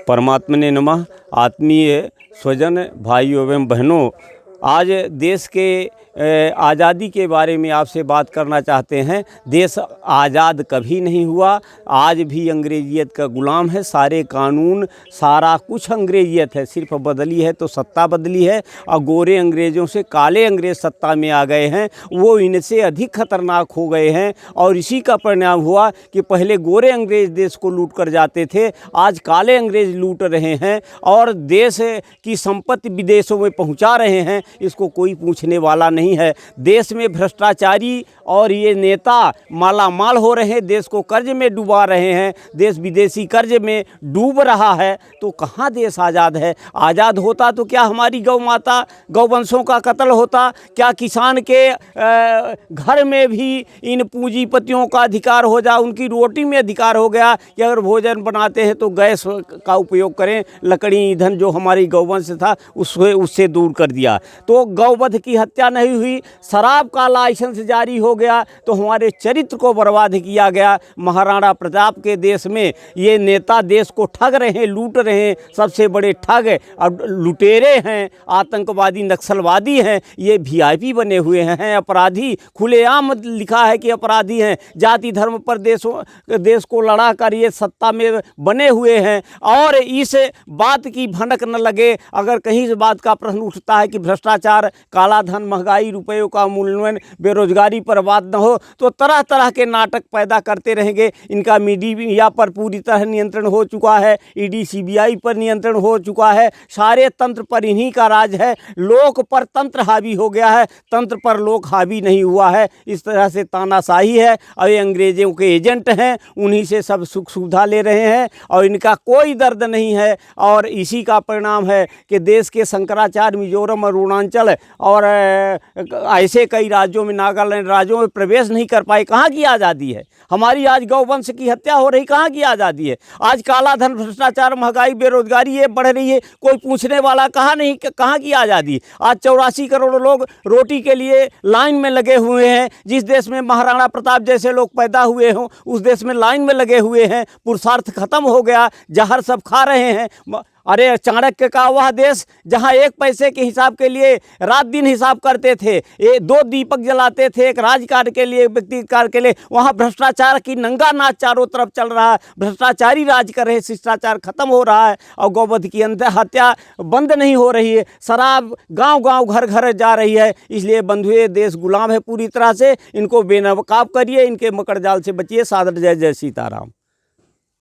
परमात्मने नमः। आत्मीय स्वजन भाइयों एवं बहनों, आज देश के आज़ादी के बारे में आपसे बात करना चाहते हैं। देश आज़ाद कभी नहीं हुआ, आज भी अंग्रेजियत का गुलाम है। सारे कानून सारा कुछ अंग्रेजियत है, सिर्फ बदली है तो सत्ता बदली है। और गोरे अंग्रेज़ों से काले अंग्रेज़ सत्ता में आ गए हैं, वो इनसे अधिक खतरनाक हो गए हैं। और इसी का परिणाम हुआ कि पहले गोरे अंग्रेज़ देश को लूट कर जाते थे, आज काले अंग्रेज़ लूट रहे हैं और देश की संपत्ति विदेशों में पहुंचा रहे हैं। इसको कोई पूछने वाला नहीं है। देश में भ्रष्टाचारी और ये नेता माला माल हो रहे हैं, देश को कर्ज में डुबा रहे हैं, देश विदेशी कर्ज में डूब रहा है। तो कहाँ देश आज़ाद है? आज़ाद होता तो क्या हमारी गौ माता गौवंशों का कत्ल होता? क्या किसान के घर में भी इन पूंजीपतियों का अधिकार हो जा, उनकी रोटी में अधिकार हो गया कि अगर भोजन बनाते हैं तो गैस का उपयोग करें, लकड़ी ईंधन जो हमारी गौवंश था उससे दूर कर दिया। तो गौवध की हत्या नहीं हुई, शराब का लाइसेंस जारी हो गया तो हमारे चरित्र को बर्बाद किया गया। महाराणा प्रताप के देश में ये नेता देश को ठग रहे हैं, लूट रहे हैं, सबसे बड़े ठग और लुटेरे हैं, आतंकवादी नक्सलवादी हैं, ये वीआईपी बने हुए हैं, अपराधी खुलेआम लिखा है कि अपराधी हैं। जाति धर्म पर देश को लड़ा कर ये सत्ता में बने हुए हैं। और इस बात की भनक न लगे, अगर कहीं इस बात का प्रश्न उठता है कि भ्रष्टाचार, काला धन, महंगाई, रुपयों का मूल्यांकन, बेरोजगारी पर बात न हो, तो तरह तरह के नाटक पैदा करते रहेंगे। इनका मीडिया पर पूरी तरह नियंत्रण हो चुका है, ईडी सीबीआई पर नियंत्रण हो चुका है, सारे तंत्र पर इन्हीं का राज है। लोक पर तंत्र हावी हो गया है, तंत्र पर लोक हावी नहीं हुआ है। इस तरह से तानाशाही है और ये अंग्रेज़ों के एजेंट हैं, उन्हीं से सब सुख सुविधा ले रहे हैं और इनका कोई दर्द नहीं है। और इसी का परिणाम है कि देश के शंकराचार्य मिजोरम, अरुणाचल और ऐसे कई राज्यों में, नागालैंड राज्यों में प्रवेश नहीं कर पाए। कहाँ की आज़ादी है? हमारी आज गौवंश की हत्या हो रही, कहाँ की आज़ादी है? आज काला धन, भ्रष्टाचार, महंगाई, बेरोजगारी ये बढ़ रही है, कोई पूछने वाला कहाँ नहीं, कहाँ की आज़ादी? आज 84 करोड़ लोग रोटी के लिए लाइन में लगे हुए हैं। जिस देश में महाराणा प्रताप जैसे लोग पैदा हुए हों उस देश में लाइन में लगे हुए हैं। पुरुषार्थ खत्म हो गया, जहर सब खा रहे हैं। अरे चाणक्य का वह देश जहाँ एक पैसे के हिसाब के लिए रात दिन हिसाब करते थे, ये 2 दीपक जलाते थे, एक राजकार्य के लिए, व्यक्ति कार्य के लिए, वहाँ भ्रष्टाचार की नंगा नाच चारों तरफ चल रहा है। भ्रष्टाचारी राज कर रहे, शिष्टाचार खत्म हो रहा है और गौवध की हत्या बंद नहीं हो रही है। शराब गाँव गाँव घर घर जा रही है। इसलिए बंधुए, देश गुलाम है पूरी तरह से। इनको बेनकाब करिए, इनके मकड़ जाल से बचिए। सादर जय जय सीताराम।